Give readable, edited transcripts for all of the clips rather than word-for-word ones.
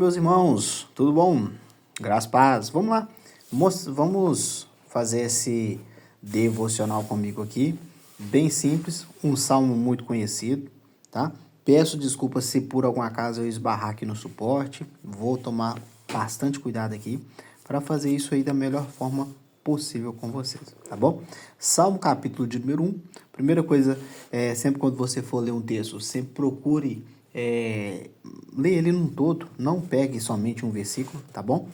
Meus irmãos, tudo bom? Graças a paz. Vamos lá. Vamos fazer esse devocional comigo aqui. Bem simples, um salmo muito conhecido, tá? Peço desculpas se por algum acaso eu esbarrar aqui no suporte. Vou tomar bastante cuidado aqui para fazer isso aí da melhor forma possível com vocês, tá bom? Salmo capítulo de número 1. Primeira coisa, sempre quando você for ler um texto, sempre procure ler ele num todo, não pegue somente um versículo, tá bom?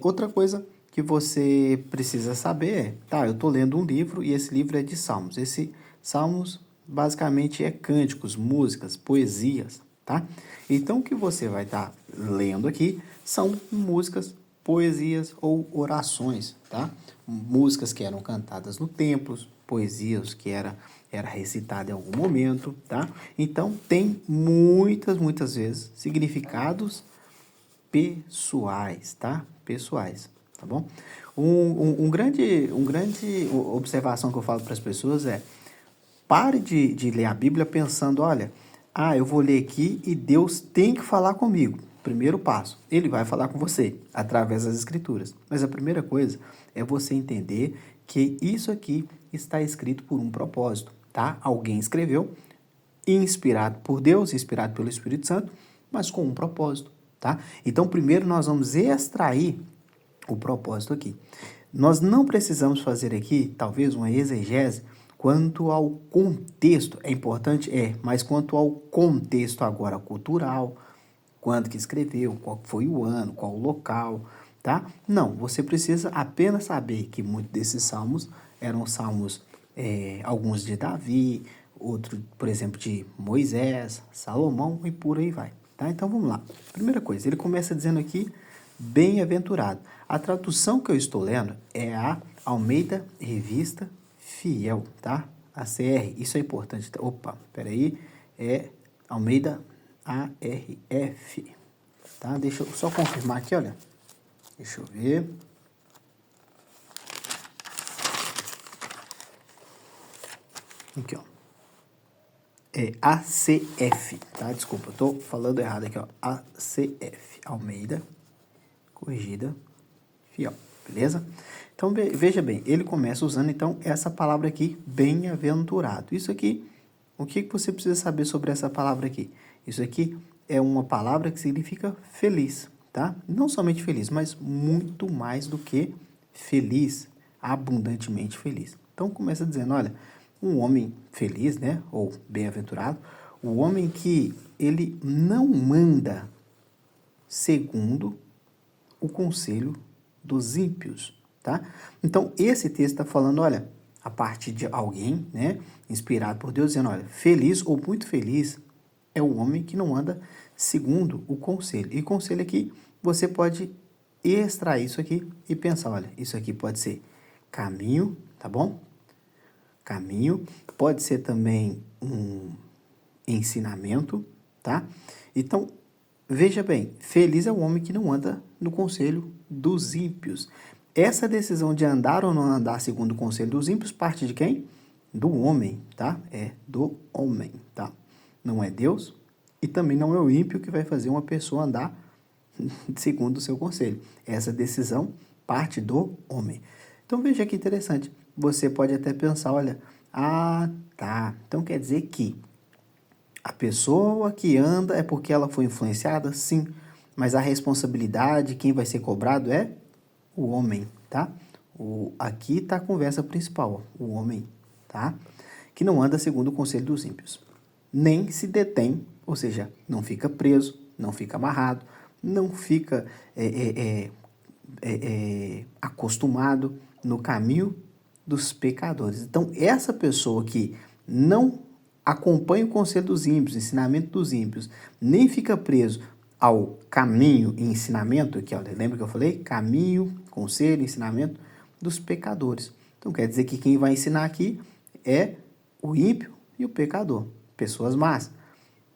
Outra coisa que você precisa saber eu tô lendo um livro e esse livro é de salmos. Esse salmos basicamente é cânticos, músicas, poesias, tá? Então o que você vai estar lendo aqui são músicas, poesias ou orações, tá? Músicas que eram cantadas no templo, poesias que era recitada em algum momento, tá? Então tem muitas vezes significados pessoais, tá? Pessoais, tá bom? Um grande observação que eu falo para as pessoas é: pare de ler a Bíblia pensando, olha, eu vou ler aqui e Deus tem que falar comigo. Primeiro passo, Ele vai falar com você através das Escrituras. Mas a primeira coisa é você entender que isso aqui está escrito por um propósito, tá? Alguém escreveu, inspirado por Deus, inspirado pelo Espírito Santo, mas com um propósito, tá? Então, primeiro nós vamos extrair o propósito aqui. Nós não precisamos fazer aqui, talvez, uma exegese quanto ao contexto. É importante? Mas quanto ao contexto agora cultural, quando que escreveu, qual foi o ano, qual o local, tá? Não, você precisa apenas saber que muitos desses salmos eram salmos, alguns de Davi, outro, por exemplo, de Moisés, Salomão e por aí vai, tá? Então vamos lá. Primeira coisa, ele começa dizendo aqui, bem-aventurado. A tradução que eu estou lendo é a Almeida Revista Fiel, tá? A CR, isso é importante. Opa, peraí, é Almeida ARF, tá? Deixa eu só confirmar aqui, olha. Deixa eu ver. Aqui, ó. É ACF, tá? Desculpa, eu tô falando errado aqui, ó. ACF, Almeida, corrigida, fiel, beleza? Então, veja bem, ele começa usando, então, essa palavra aqui, bem-aventurado. Isso aqui, o que você precisa saber sobre essa palavra aqui? Isso aqui é uma palavra que significa feliz, tá? Não somente feliz, mas muito mais do que feliz, abundantemente feliz. Então, começa dizendo, olha, um homem feliz, né, ou bem-aventurado, o homem que ele não manda segundo o conselho dos ímpios, tá? Então, esse texto está falando, olha, a partir de alguém, né, inspirado por Deus, dizendo, olha, feliz ou muito feliz é o homem que não anda segundo o conselho. E conselho aqui, você pode extrair isso aqui e pensar, olha, isso aqui pode ser caminho, tá bom? Caminho, pode ser também um ensinamento, tá? Então, veja bem, feliz é o homem que não anda no conselho dos ímpios. Essa decisão de andar ou não andar segundo o conselho dos ímpios parte de quem? Do homem, tá? É do homem, tá? Não é Deus e também não é o ímpio que vai fazer uma pessoa andar segundo o seu conselho. Essa decisão parte do homem. Então veja que interessante. Você pode até pensar, olha, tá. Então quer dizer que a pessoa que anda é porque ela foi influenciada? Sim. Mas a responsabilidade, quem vai ser cobrado é o homem, tá? Aqui está a conversa principal, o homem, tá? Que não anda segundo o conselho dos ímpios. Nem se detém, ou seja, não fica preso, não fica amarrado, não fica acostumado no caminho dos pecadores. Então, essa pessoa que não acompanha o conselho dos ímpios, o ensinamento dos ímpios, nem fica preso ao caminho e ensinamento, que lembra que eu falei? Caminho, conselho, ensinamento dos pecadores. Então, quer dizer que quem vai ensinar aqui é o ímpio e o pecador, pessoas más.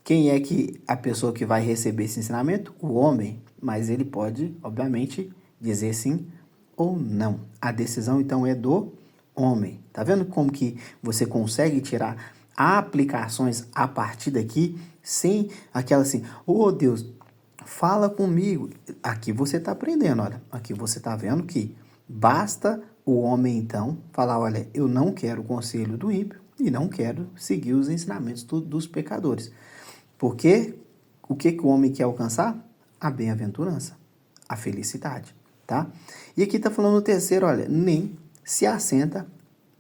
Quem é que a pessoa que vai receber esse ensinamento? O homem, mas ele pode, obviamente, dizer sim ou não. A decisão, então, é do homem. Tá vendo como que você consegue tirar aplicações a partir daqui, sem aquela assim, oh Deus, fala comigo. Aqui você está aprendendo, olha. Aqui você está vendo que basta o homem, então, falar, olha, eu não quero o conselho do ímpio e não quero seguir os ensinamentos dos pecadores. Porque o que o homem quer alcançar? A bem-aventurança, a felicidade, tá? E aqui está falando o terceiro, olha, nem se assenta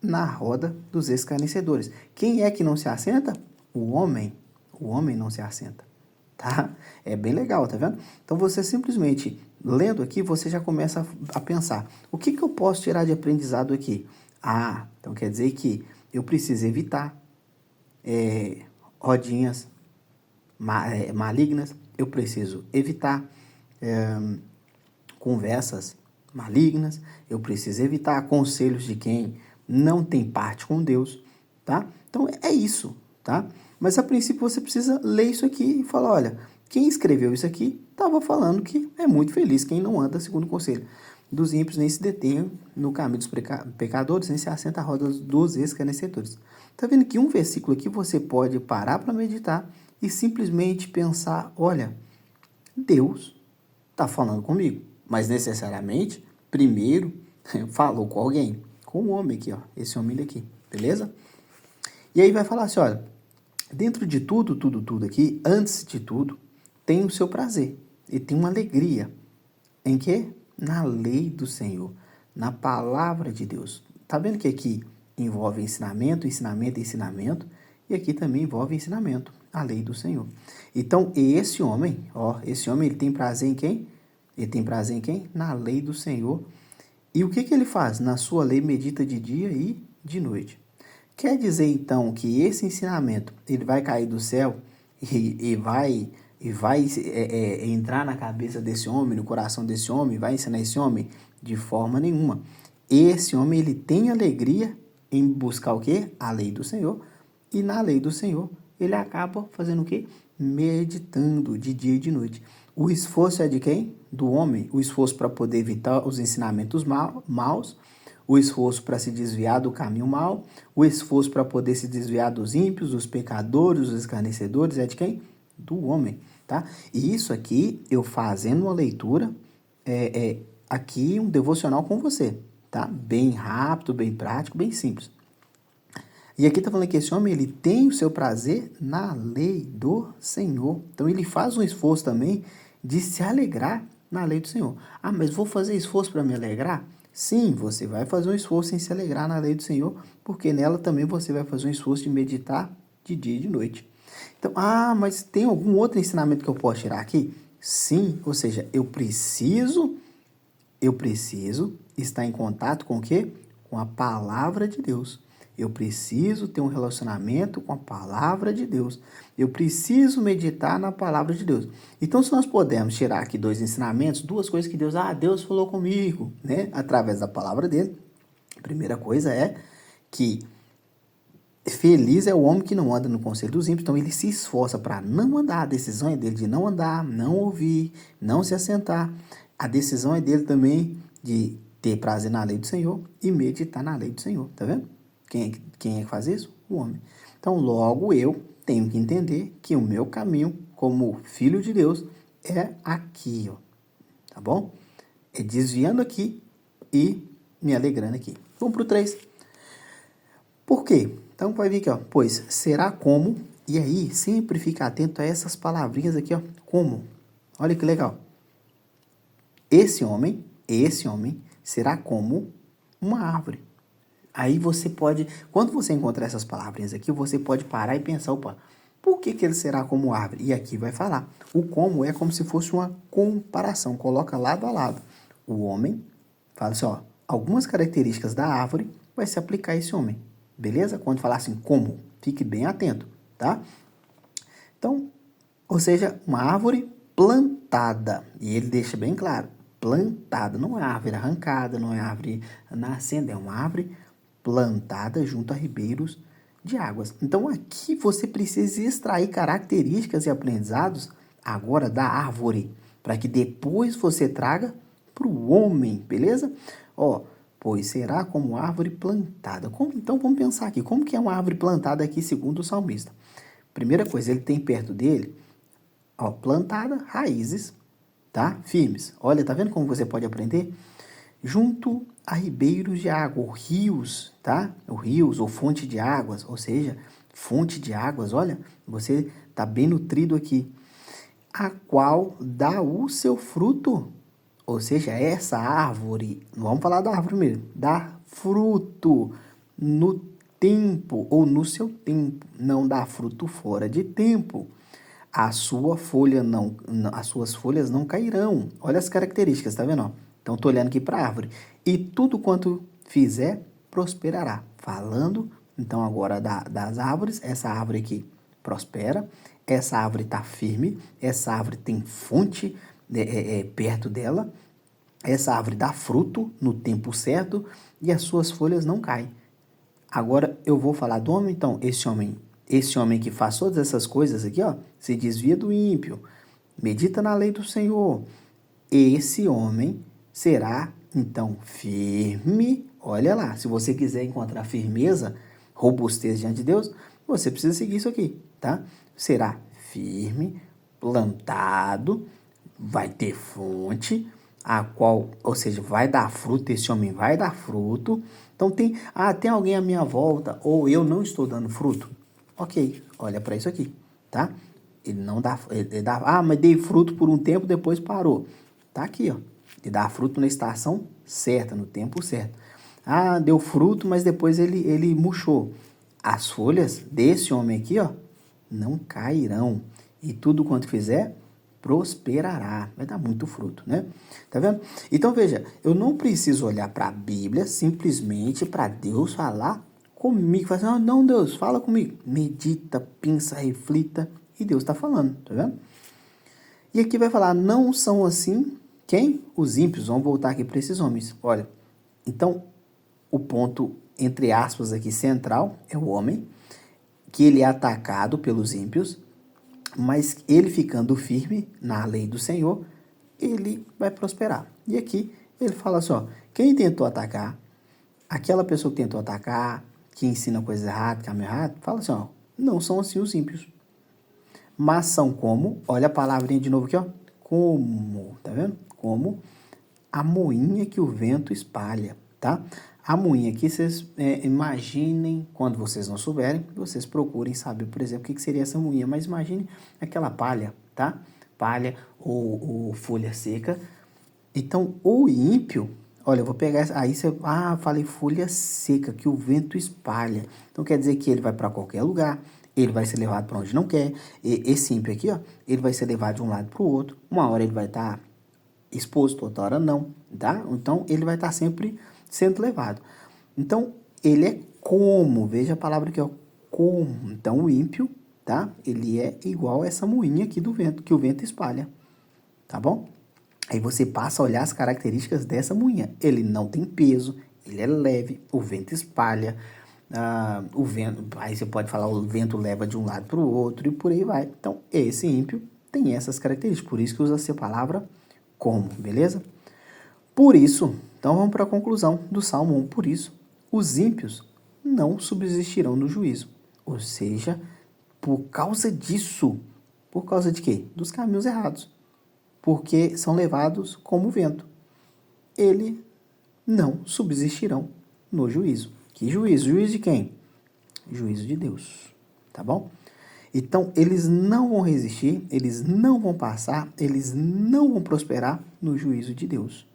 na roda dos escarnecedores. Quem é que não se assenta? O homem. O homem não se assenta, tá? É bem legal, tá vendo? Então, você simplesmente, lendo aqui, você já começa a pensar, o que eu posso tirar de aprendizado aqui? Então quer dizer que eu preciso evitar rodinhas malignas, eu preciso evitar conversas malignas, eu preciso evitar conselhos de quem não tem parte com Deus, tá? Então é isso, tá? Mas a princípio você precisa ler isso aqui e falar, olha, quem escreveu isso aqui estava falando que é muito feliz quem não anda segundo o conselho dos ímpios, nem se detém no caminho dos pecadores, nem se assenta à roda dos escarnecedores. Tá vendo que um versículo aqui você pode parar para meditar e simplesmente pensar, olha, Deus está falando comigo, mas necessariamente, primeiro, falou com alguém, com um homem aqui, ó, esse homem aqui, beleza? E aí vai falar assim, olha, dentro de tudo aqui, antes de tudo, tem o seu prazer e tem uma alegria. Em quê? Na lei do Senhor, na palavra de Deus. Tá vendo que aqui envolve ensinamento, e aqui também envolve ensinamento, a lei do Senhor. Então, esse homem, ele tem prazer em quem? Ele tem prazer em quem? Na lei do Senhor. E o que ele faz? Na sua lei medita de dia e de noite. Quer dizer, então, que esse ensinamento, ele vai cair do céu e vai entrar na cabeça desse homem, no coração desse homem, vai ensinar esse homem? De forma nenhuma. Esse homem, ele tem alegria em buscar o quê? A lei do Senhor. E na lei do Senhor, ele acaba fazendo o quê? Meditando de dia e de noite. O esforço é de quem? Do homem. O esforço para poder evitar os ensinamentos maus, o esforço para se desviar do caminho mau, o esforço para poder se desviar dos ímpios, dos pecadores, dos escarnecedores, é de quem? Do homem, tá? E isso aqui, eu fazendo uma leitura, aqui um devocional com você, tá? Bem rápido, bem prático, bem simples. E aqui está falando que esse homem, ele tem o seu prazer na lei do Senhor. Então, ele faz um esforço também de se alegrar na lei do Senhor. Mas vou fazer esforço para me alegrar? Sim, você vai fazer um esforço em se alegrar na lei do Senhor, porque nela também você vai fazer um esforço de meditar de dia e de noite. Então, mas tem algum outro ensinamento que eu posso tirar aqui? Sim, ou seja, eu preciso estar em contato com o quê? Com a palavra de Deus. Eu preciso ter um relacionamento com a palavra de Deus. Eu preciso meditar na palavra de Deus. Então, se nós pudermos tirar aqui dois ensinamentos, duas coisas que Deus falou comigo, né? Através da palavra dele. A primeira coisa é que feliz é o homem que não anda no conselho dos ímpios. Então, ele se esforça para não andar. A decisão é dele de não andar, não ouvir, não se assentar. A decisão é dele também de ter prazer na lei do Senhor e meditar na lei do Senhor. Tá vendo? Quem é que faz isso? O homem. Então, logo eu tenho que entender que o meu caminho como filho de Deus é aqui, ó. Tá bom? É desviando aqui e me alegrando aqui. Vamos para o 3. Por quê? Então, vai vir aqui, ó. Pois será como, e aí sempre fica atento a essas palavrinhas aqui, ó. Como. Olha que legal. Esse homem será como uma árvore. Aí você pode, quando você encontrar essas palavrinhas aqui, você pode parar e pensar, opa, por que ele será como árvore? E aqui vai falar. O como é como se fosse uma comparação, coloca lado a lado. O homem, fala assim, ó, algumas características da árvore vai se aplicar a esse homem, beleza? Quando falar assim, como, fique bem atento, tá? Então, ou seja, uma árvore plantada, e ele deixa bem claro, plantada, não é árvore arrancada, não é árvore nascendo, é uma árvore plantada junto a ribeiros de águas. Então, aqui você precisa extrair características e aprendizados agora da árvore, para que depois você traga para o homem, beleza? Pois será como árvore plantada. Então, vamos pensar aqui, como que é uma árvore plantada aqui segundo o salmista? Primeira coisa, ele tem perto dele Ó, plantada, raízes, tá? Firmes. Olha, tá vendo como você pode aprender? Junto a ribeiros de água, ou rios, tá? Ou rios, ou fonte de águas, ou seja, fonte de águas, olha, você tá bem nutrido aqui. A qual dá o seu fruto. Ou seja, essa árvore, vamos falar da árvore mesmo, dá fruto no tempo ou no seu tempo, não dá fruto fora de tempo. A sua folha não, as suas folhas não cairão. Olha as características, tá vendo? Então, estou olhando aqui para a árvore. E tudo quanto fizer, prosperará. Falando, então, agora das árvores, essa árvore aqui prospera, essa árvore está firme, essa árvore tem fonte perto dela, essa árvore dá fruto no tempo certo e as suas folhas não caem. Agora eu vou falar do homem, então, esse homem que faz todas essas coisas aqui, ó, se desvia do ímpio, medita na lei do Senhor. Esse homem será, então, firme. Olha lá, se você quiser encontrar firmeza, robustez diante de Deus, você precisa seguir isso aqui, tá? Será firme, plantado, vai ter fonte, a qual, ou seja, vai dar fruto, esse homem vai dar fruto. Então tem alguém à minha volta, ou eu não estou dando fruto? Ok, olha para isso aqui, tá? Ele não dá, ele dá, mas dei fruto por um tempo, depois parou. Tá aqui, ó. Ele dá fruto na estação certa, no tempo certo. Ah, deu fruto, mas depois ele murchou. As folhas desse homem aqui, ó, não cairão. E tudo quanto fizer, prosperará. Vai dar muito fruto, né? Tá vendo? Então, veja, eu não preciso olhar para a Bíblia simplesmente para Deus falar comigo. Falar assim, não, Deus, fala comigo. Medita, pensa, reflita. E Deus está falando, tá vendo? E aqui vai falar, não são assim quem? Os ímpios. Vamos voltar aqui para esses homens. Olha, então, o ponto, entre aspas, aqui central é o homem, que ele é atacado pelos ímpios, mas ele ficando firme na lei do Senhor, ele vai prosperar. E aqui ele fala assim, ó, quem tentou atacar, aquela pessoa que tentou atacar, que ensina coisas erradas, caminho errado, fala assim, ó, não são assim os ímpios. Mas são como, olha a palavrinha de novo aqui, ó, como, tá vendo? Como a moinha que o vento espalha, tá? A moinha aqui, vocês imaginem, quando vocês não souberem, vocês procurem saber, por exemplo, o que seria essa moinha, mas imagine aquela palha, tá? Palha ou folha seca. Então, o ímpio, olha, eu vou pegar, aí você, falei folha seca, que o vento espalha. Então, quer dizer que ele vai para qualquer lugar, ele vai ser levado para onde não quer. Esse ímpio aqui, ó, ele vai ser levado de um lado para o outro. Uma hora ele vai estar exposto, outra hora não, tá? Então, ele vai estar sempre sendo levado. Então, ele é como, veja a palavra aqui, ó, como. Então, o ímpio, tá? Ele é igual a essa moinha aqui do vento, que o vento espalha, tá bom? Aí você passa a olhar as características dessa moinha. Ele não tem peso, ele é leve, o vento espalha, o vento, aí você pode falar, o vento leva de um lado para o outro e por aí vai. Então, esse ímpio tem essas características, por isso que usa-se a palavra como, beleza? Por isso, então vamos para a conclusão do Salmo 1. Por isso, os ímpios não subsistirão no juízo. Ou seja, por causa disso, por causa de quê? Dos caminhos errados. Porque são levados como vento. Eles não subsistirão no juízo. Que juízo? Juízo de quem? Juízo de Deus. Tá bom? Então, eles não vão resistir, eles não vão passar, eles não vão prosperar no juízo de Deus.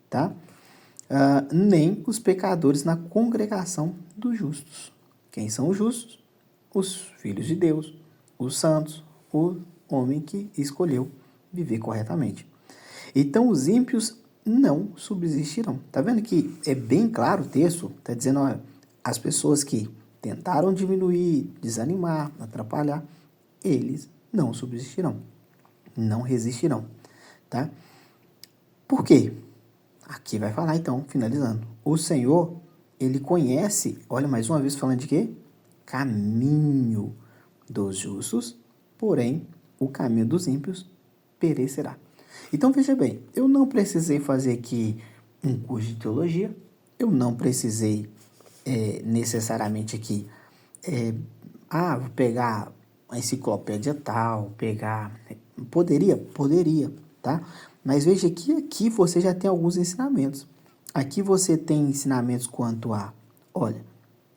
Tá? Nem os pecadores na congregação dos justos. Quem são os justos? Os filhos de Deus, os santos, o homem que escolheu viver corretamente. Então, os ímpios não subsistirão. Tá vendo que é bem claro o texto? Está dizendo, olha, as pessoas que tentaram diminuir, desanimar, atrapalhar, eles não subsistirão, não resistirão, tá? Por quê? Aqui vai falar então, finalizando. O Senhor, ele conhece, olha mais uma vez falando de quê? Caminho dos justos, porém o caminho dos ímpios perecerá. Então veja bem, eu não precisei fazer aqui um curso de teologia, eu não precisei necessariamente aqui, vou pegar a enciclopédia tal, pegar Poderia? Poderia, tá? Mas veja que aqui você já tem alguns ensinamentos. Aqui você tem ensinamentos quanto a, olha,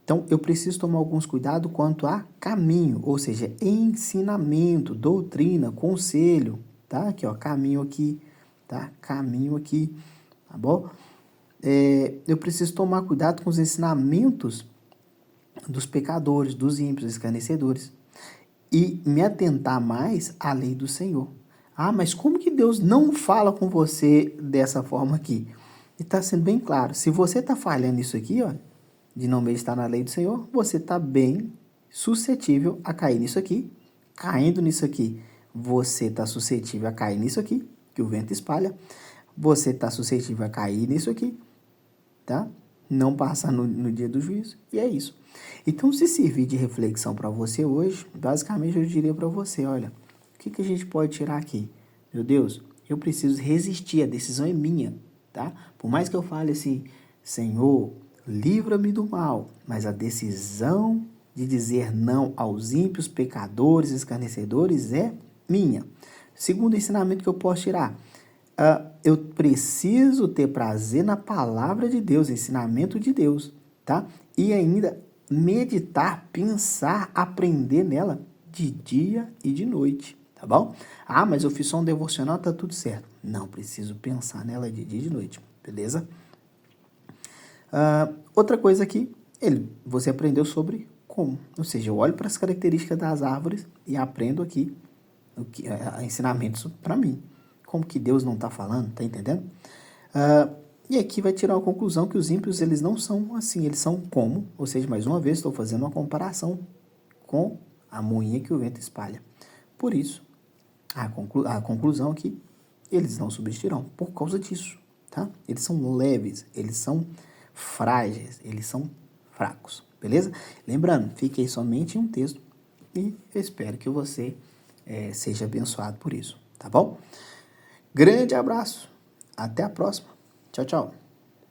então eu preciso tomar alguns cuidados quanto a caminho, ou seja, ensinamento, doutrina, conselho, tá? Aqui, ó, caminho aqui, tá? Caminho aqui, tá bom? Eu preciso tomar cuidado com os ensinamentos dos pecadores, dos ímpios, escarnecedores, e me atentar mais à lei do Senhor. Ah, mas como que Deus não fala com você dessa forma aqui? E está sendo bem claro, se você está falhando isso aqui, ó, de não meditar na lei do Senhor, você está bem suscetível a cair nisso aqui. Caindo nisso aqui, você está suscetível a cair nisso aqui, que o vento espalha. Você está suscetível a cair nisso aqui, tá? Não passar no dia do juízo, e é isso. Então, se servir de reflexão para você hoje, basicamente eu diria para você, olha, o que a gente pode tirar aqui? Meu Deus, eu preciso resistir, a decisão é minha, tá? Por mais que eu fale assim, Senhor, livra-me do mal, mas a decisão de dizer não aos ímpios, pecadores, escarnecedores é minha. Segundo ensinamento que eu posso tirar, eu preciso ter prazer na palavra de Deus, ensinamento de Deus, tá? E ainda meditar, pensar, aprender nela de dia e de noite, tá bom? Ah, mas eu fiz só um devocional, tá tudo certo. Não, preciso pensar nela de dia e de noite, beleza? Outra coisa aqui, você aprendeu sobre como, ou seja, eu olho para as características das árvores e aprendo aqui ensinamentos para mim. Como que Deus não está falando, tá entendendo? E aqui vai tirar uma conclusão que os ímpios, eles não são assim, eles são como, ou seja, mais uma vez estou fazendo uma comparação com a moinha que o vento espalha. Por isso, a conclusão aqui, eles não subsistirão por causa disso, tá? Eles são leves, eles são frágeis, eles são fracos, beleza? Lembrando, fique aí somente em um texto e eu espero que você seja abençoado por isso, tá bom? Grande abraço, até a próxima, tchau, tchau.